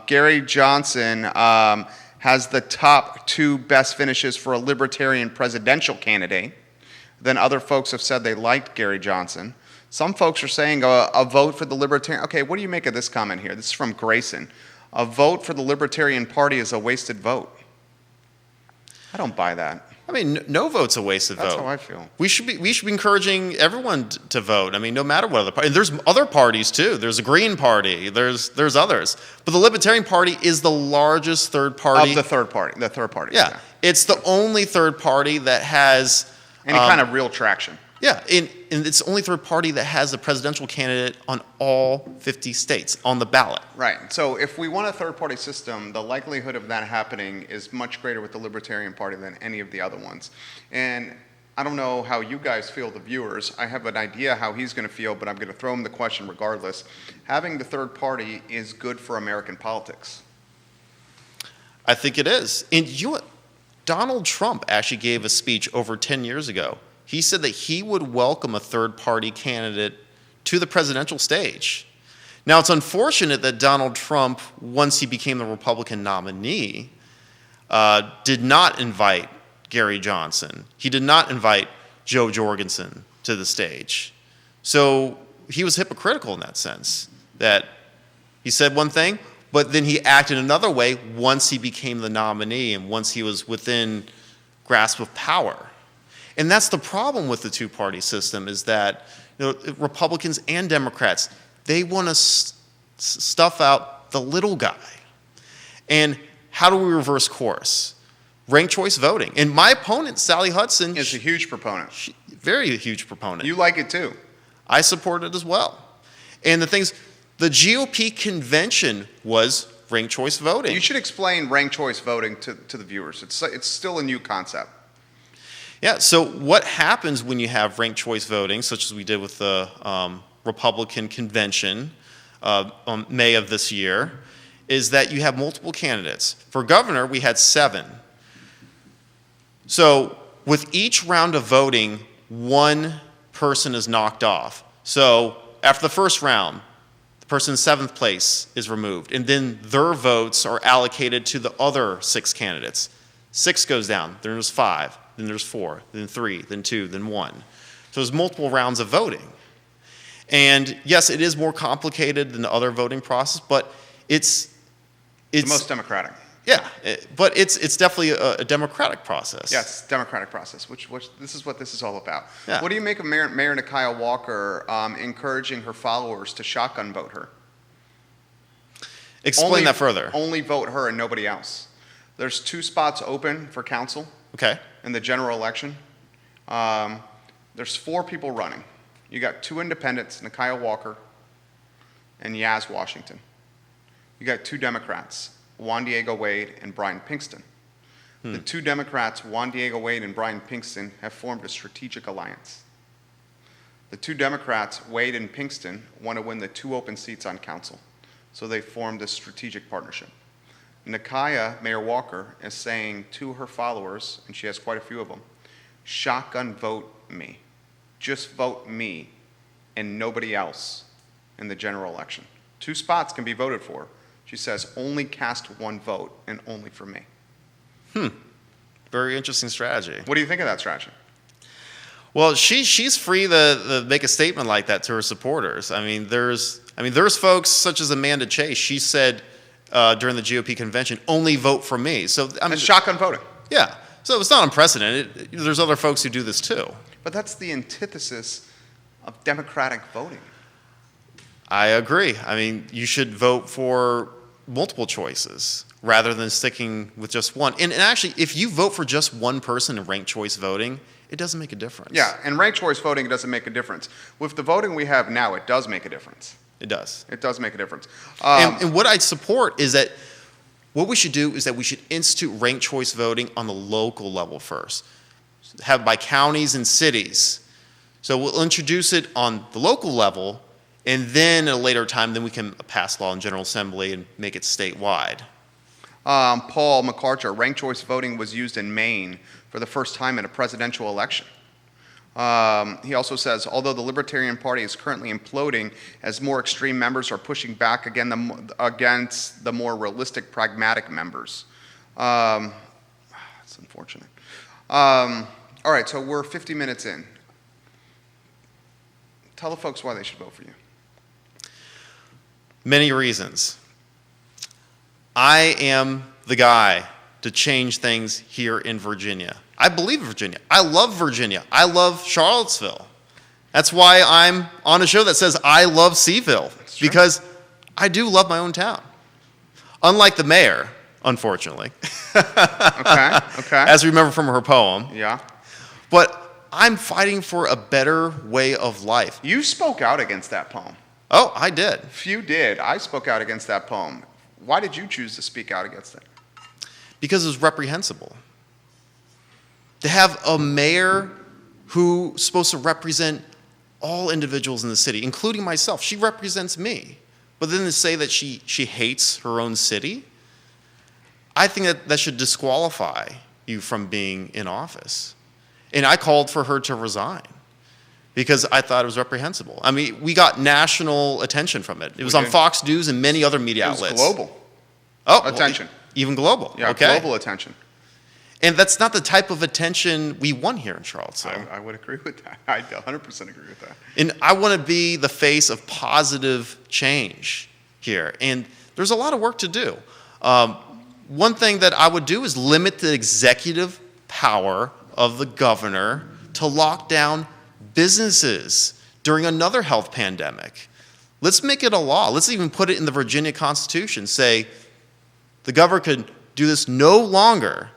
Gary Johnson has the top 2 best finishes for a Libertarian presidential candidate. Then other folks have said they liked Gary Johnson. Some folks are saying a vote for the Libertarian. Okay, what do you make of this comment here? This is from Grayson. A vote for the Libertarian Party is a wasted vote. I don't buy that. I mean, no vote's a wasted vote. That's how I feel. We should be encouraging everyone to vote. I mean, no matter what other party. And there's other parties too. There's a Green Party. There's others. But the Libertarian Party is the largest third party. Of the third party. The third party. Yeah. It's the only third party that has any kind of real traction. Yeah, and it's the only third party that has a presidential candidate on all 50 states on the ballot. Right. So if we want a third-party system, the likelihood of that happening is much greater with the Libertarian Party than any of the other ones. And I don't know how you guys feel, the viewers. I have an idea how he's going to feel, but I'm going to throw him the question regardless. Having the third party is good for American politics. I think it is. And you know what? Donald Trump actually gave a speech over 10 years ago. He said that he would welcome a third-party candidate to the presidential stage. Now, it's unfortunate that Donald Trump, once he became the Republican nominee, did not invite Gary Johnson. He did not invite Joe Jorgensen to the stage. So he was hypocritical in that sense, that he said one thing, but then he acted another way once he became the nominee and once he was within grasp of power. And that's the problem with the two-party system, is that Republicans and Democrats, they want to stuff out the little guy. And how do we reverse course? Ranked choice voting. And my opponent, Sally Hudson, is a huge proponent. Very huge proponent. You like it too. I support it as well. And the GOP convention was ranked choice voting. You should explain ranked choice voting to the viewers. It's still a new concept. Yeah, so what happens when you have ranked choice voting, such as we did with the Republican convention on May of this year, is that you have multiple candidates. For governor, we had 7. So with each round of voting, one person is knocked off. So after the first round, the person in 7th place is removed, and then their votes are allocated to the other 6 candidates. 6 goes down, then there's 5. Then there's 4, then 3, then 2, then 1. So there's multiple rounds of voting. And yes, it is more complicated than the other voting process, but it's the most democratic. Yeah, but it's definitely a democratic process. Yes, democratic process, which this is what this is all about. Yeah. What do you make of Mayor Nikia Walker encouraging her followers to shotgun vote her? Explain that further. Only vote her and nobody else. There's 2 spots open for council. Okay. In the general election. There's 4 people running. You got 2 independents, Nikia Walker and Yaz Washington. You got 2 Democrats, Juan Diego Wade and Brian Pinkston. The 2 Democrats, Juan Diego Wade and Brian Pinkston, have formed a strategic alliance. The 2 Democrats, Wade and Pinkston, want to win the 2 open seats on council. So they formed a strategic partnership. Nikia, Mayor Walker, is saying to her followers, and she has quite a few of them, shotgun vote me. Just vote me and nobody else in the general election. 2 spots can be voted for. She says only cast 1 vote and only for me. Very interesting strategy. What do you think of that strategy? Well, she's free to make a statement like that to her supporters. I mean, there's folks such as Amanda Chase. She said during the GOP convention, only vote for me. So It's shotgun voting. Yeah. So it's not unprecedented. There's other folks who do this too. But that's the antithesis of democratic voting. I agree. I mean, you should vote for multiple choices rather than sticking with just one. And actually, if you vote for just one person in ranked choice voting, it doesn't make a difference. Yeah, and ranked choice voting doesn't make a difference. With the voting we have now, it does make a difference. It does. It does make a difference. And what I support is that what we should do is that we should institute ranked choice voting on the local level first. Have by counties and cities. So we'll introduce it on the local level, and then at a later time, then we can pass law in General Assembly and make it statewide. Paul McArcher, ranked choice voting was used in Maine for the first time in a presidential election. He also says, although the Libertarian Party is currently imploding as more extreme members are pushing back against the more realistic, pragmatic members. That's unfortunate. All right, so we're 50 minutes in. Tell the folks why they should vote for you. Many reasons. I am the guy to change things here in Virginia. I believe in Virginia. I love Virginia. I love Charlottesville. That's why I'm on a show that says I love CVille, because I do love my own town. Unlike the mayor, unfortunately. Okay. As we remember from her poem. Yeah. But I'm fighting for a better way of life. You spoke out against that poem. Oh, I did. Few did. I spoke out against that poem. Why did you choose to speak out against it? Because it was reprehensible. To have a mayor who's supposed to represent all individuals in the city, including myself, she represents me. But then to say that she hates her own city, I think that should disqualify you from being in office. And I called for her to resign because I thought it was reprehensible. I mean, we got national attention from it. It was on Fox News and many other media outlets. It was global. Oh, attention. Well, even global. Yeah, okay. Global attention. And that's not the type of attention we want here in Charlottesville. I would agree with that. I 100% agree with that. And I want to be the face of positive change here. And there's a lot of work to do. One thing that I would do is limit the executive power of the governor to lock down businesses during another health pandemic. Let's make it a law. Let's even put it in the Virginia Constitution. Say the governor could do this no longer.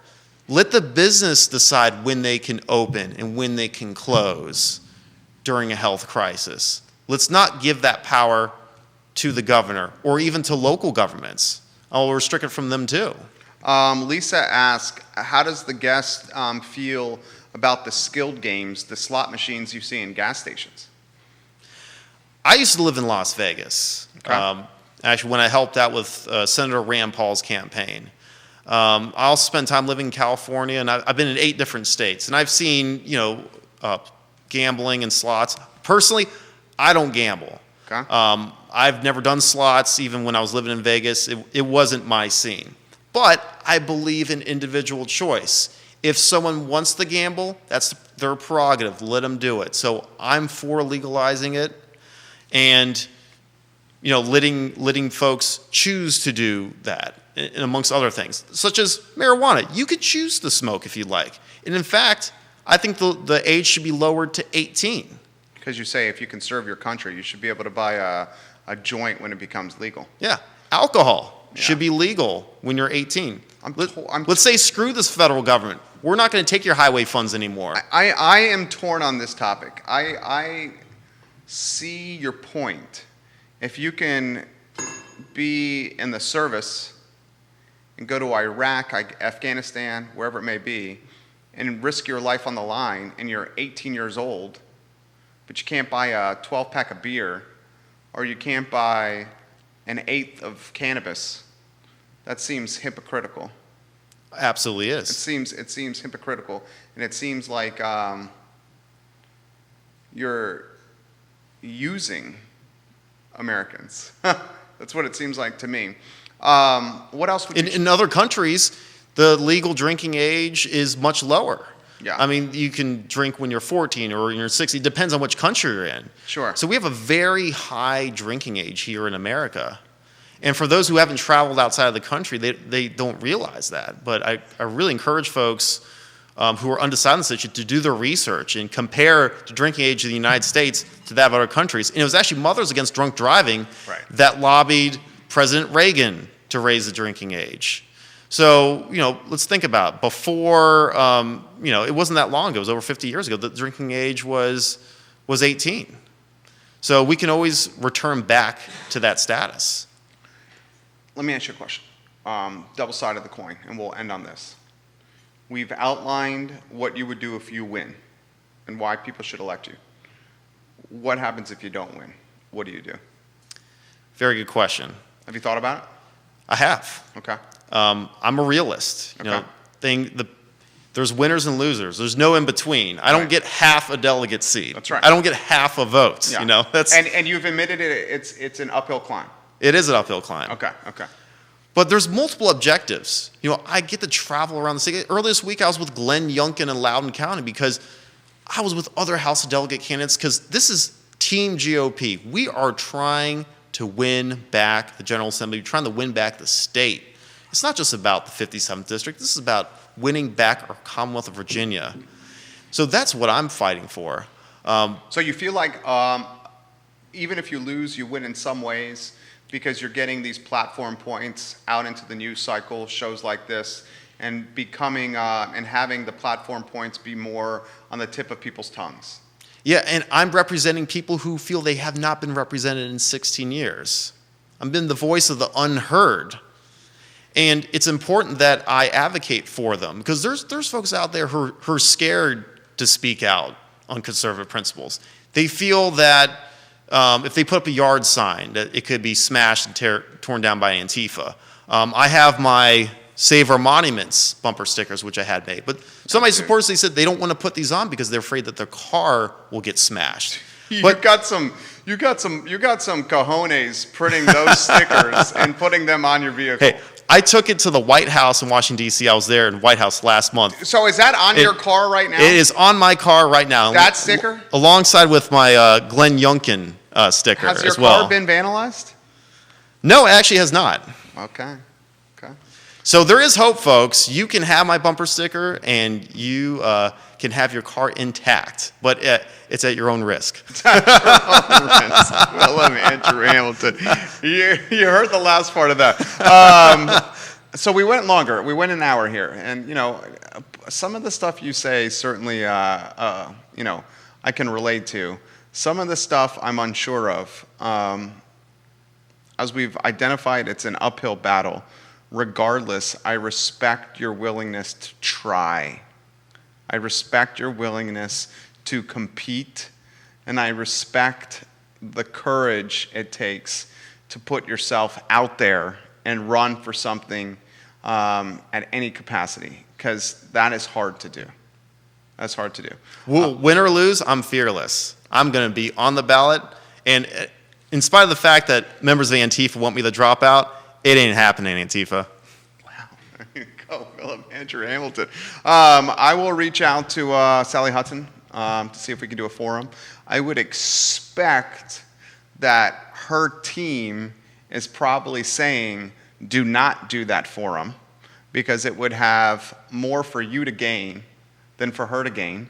Let the business decide when they can open and when they can close during a health crisis. Let's not give that power to the governor or even to local governments. I'll restrict it from them too. Lisa asked, how does the guest feel about the skilled games, the slot machines you see in gas stations? I used to live in Las Vegas. Okay. Actually, when I helped out with Senator Rand Paul's campaign. I also spent time living in California, and I've been in 8 different states, and I've seen, gambling and slots. Personally, I don't gamble. Okay. I've never done slots, even when I was living in Vegas. It wasn't my scene. But I believe in individual choice. If someone wants to gamble, that's their prerogative. Let them do it. So I'm for legalizing it, and letting folks choose to do that. And amongst other things, such as marijuana. You could choose to smoke if you like. And in fact, I think the age should be lowered to 18. Because you say if you can serve your country, you should be able to buy a joint when it becomes legal. Yeah. Alcohol should be legal when you're 18. Let's say screw this federal government. We're not going to take your highway funds anymore. I am torn on this topic. I see your point. If you can be in the service and go to Iraq, Afghanistan, wherever it may be, and risk your life on the line, and you're 18 years old, but you can't buy a 12-pack of beer, or you can't buy an eighth of cannabis, that seems hypocritical. Absolutely is. It seems hypocritical, and it seems like you're using Americans. That's what it seems like to me. What else would you... In other countries, the legal drinking age is much lower. Yeah. I mean, you can drink when you're 14 or when you're 60. It depends on which country you're in. Sure. So we have a very high drinking age here in America. And for those who haven't traveled outside of the country, they don't realize that. But I really encourage folks who are undecided on this issue to do their research and compare the drinking age of the United States to that of other countries. And it was actually Mothers Against Drunk Driving that lobbied President Reagan to raise the drinking age. So, let's think about it. Before, it wasn't that long ago. It was over 50 years ago. The drinking age was 18. So we can always return back to that status. Let me ask you a question. Double side of the coin, and we'll end on this. We've outlined what you would do if you win and why people should elect you. what happens if you don't win? What do you do? Very good question. Have you thought about it? I have. Okay. I'm a realist. You Okay. know, there's winners and losers. There's no in between. I don't Right. get half a delegate seat. That's right. I don't get half a vote. Yeah. You know, and you've admitted it's an uphill climb. it is an uphill climb. Okay. Okay. But there's multiple objectives. You know, I get to travel around the state. Earlier this week, I was with Glenn Youngkin in Loudoun County because I was with other House of Delegate candidates because this is Team GOP. We are trying to win back the General Assembly. We're trying to win back the state. It's not just about the 57th District. This is about winning back our Commonwealth of Virginia. So that's what I'm fighting for. So you feel like even if you lose, you win in some ways because you're getting these platform points out into the news cycle, shows like this, and becoming and having the platform points be more on the tip of people's tongues. Yeah, and I'm representing people who feel they have not been represented in 16 years. I've been the voice of the unheard. And it's important that I advocate for them because there's folks out there who are scared to speak out on conservative principles. They feel that if they put up a yard sign, that it could be smashed and torn down by Antifa. I have my Save Our Monuments bumper stickers, which I had made. But some of my supporters, they said they don't want to put these on because they're afraid that their car will get smashed. You got some cojones printing those stickers and putting them on your vehicle. Hey, I took it to the White House in Washington, D.C. I was there in White House last month. So is that on your car right now? It is on my car right now. That sticker? Alongside with my Glenn Youngkin sticker Has your as well. car been vandalized? No, it actually has not. Okay. Okay. So there is hope, folks. You can have my bumper sticker and you can have your car intact, but it's at your own risk. Well, let me, Andrew Hamilton. You heard the last part of that. So we went longer. We went an hour here, and you know, some of the stuff you say certainly, you know, I can relate to. Some of the stuff I'm unsure of. As we've identified, it's an uphill battle. Regardless, I respect your willingness to try. I respect your willingness to compete, and I respect the courage it takes to put yourself out there and run for something at any capacity, because that is hard to do. That's hard to do. Well, win or lose, I'm fearless. I'm going to be on the ballot, and in spite of the fact that members of Antifa want me to drop out, it ain't happening, Antifa. Wow. There you go, Philip Andrew Hamilton. I will reach out to Sally Hudson to see if we can do a forum. I would expect that her team is probably saying, do not do that forum, because it would have more for you to gain than for her to gain,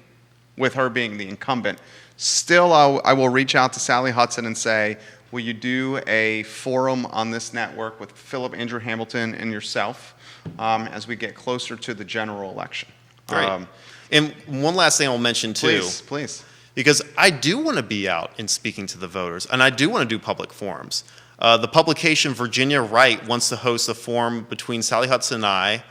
with her being the incumbent. Still, I will reach out to Sally Hudson and say, will you do a forum on this network with Philip Andrew Hamilton and yourself as we get closer to the general election? Great. And one last thing I'll mention, too. Please. Because I do want to be out and speaking to the voters, and I do want to do public forums. The publication Virginia Right wants to host a forum between Sally Hudson and I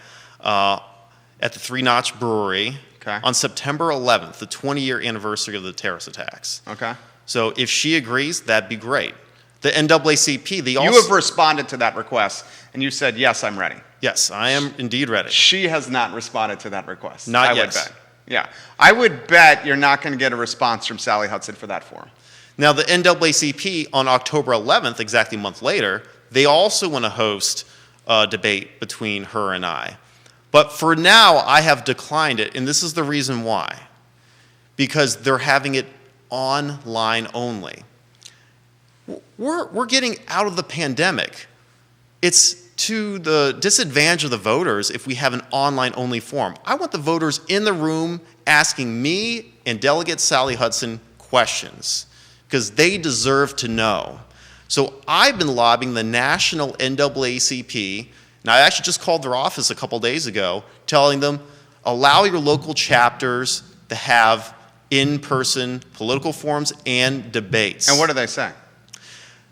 at the Three Notch Brewery on September 11th, the 20-year anniversary of the terrorist attacks. Okay. So if she agrees, that'd be great. The NAACP, they also... You have responded to that request, and you said, yes, I'm ready. Yes, I am indeed ready. She has not responded to that request. Not yet. I would bet. Yeah. I would bet you're not going to get a response from Sally Hudson for that forum. Now, the NAACP on October 11th, exactly a month later, they also want to host a debate between her and I. But for now, I have declined it, and this is the reason why. Because they're having it online only. We're getting out of the pandemic. It's to the disadvantage of the voters if we have an online-only forum. I want the voters in the room asking me and Delegate Sally Hudson questions, because they deserve to know. So I've been lobbying the national NAACP, and I actually just called their office a couple days ago, telling them, allow your local chapters to have in-person political forums and debates. And what do they say?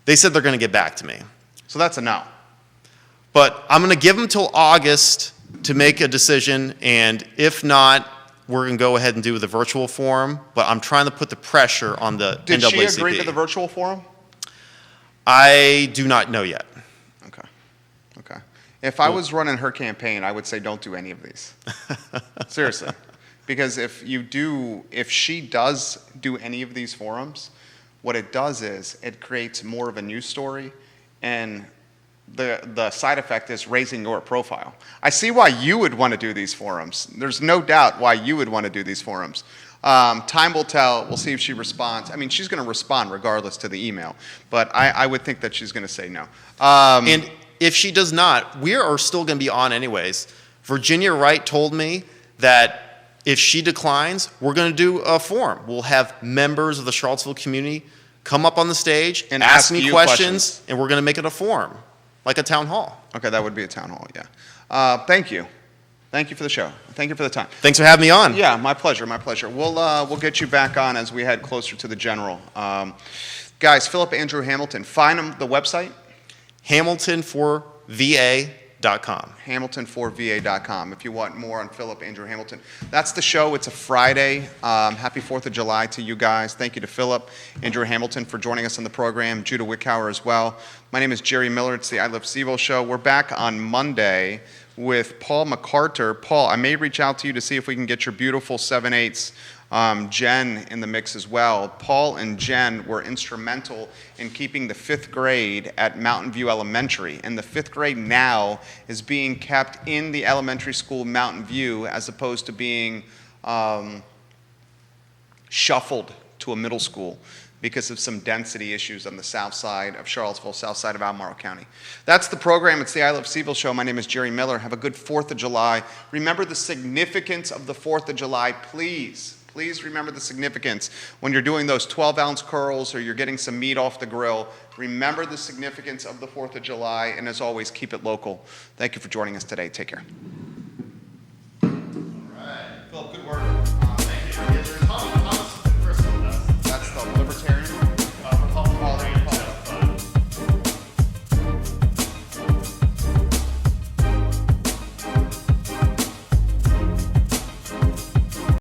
They said they're going to get back to me. So that's a no. But I'm going to give them till August to make a decision, and if not, we're going to go ahead and do the virtual forum, but I'm trying to put the pressure on the Did NAACP. she agree to the virtual forum? I do not know yet. Okay. Okay. If I was running her campaign, I would say don't do any of these. Seriously. Because if she does do any of these forums, what it does is it creates more of a news story, and the side effect is raising your profile. I see why you would want to do these forums. There's no doubt why you would want to do these forums. Time will tell. We'll see if she responds. I mean, she's going to respond regardless to the email, but I would think that she's going to say no. And if she does not, we are still going to be on anyways. Virginia Wright told me that if she declines, we're going to do a forum. We'll have members of the Charlottesville community come up on the stage and ask me questions, and we're going to make it a forum, like a town hall. Okay, that would be a town hall, yeah. Thank you. Thank you for the show. Thank you for the time. Thanks for having me on. Yeah, my pleasure, my pleasure. We'll get you back on as we head closer to the general. Guys, Philip Andrew Hamilton, find him the website. HamiltonForVA.com. HamiltonForVA.com if you want more on Philip Andrew Hamilton. That's the show. It's a Friday. Happy 4th of July to you guys. Thank you to Philip Andrew Hamilton for joining us on the program, Judah Wickhauer as well. My name is Jerry Miller. It's the I Love CVille Show. We're back on Monday with Paul McCarter. Paul, I may reach out to you to see if we can get your beautiful 7/8 Jen in the mix as well. Paul and Jen were instrumental in keeping the 5th grade at Mountain View Elementary, and the 5th grade now is being kept in the elementary school Mountain View as opposed to being shuffled to a middle school because of some density issues on the south side of Charlottesville, south side of Albemarle County. That's the program. It's the I Love CVille Show. My name is Jerry Miller. Have a good 4th of July. Remember the significance of the 4th of July, please. Please remember the significance. When you're doing those 12-ounce curls or you're getting some meat off the grill, remember the significance of the 4th of July, and as always, keep it local. Thank you for joining us today. Take care.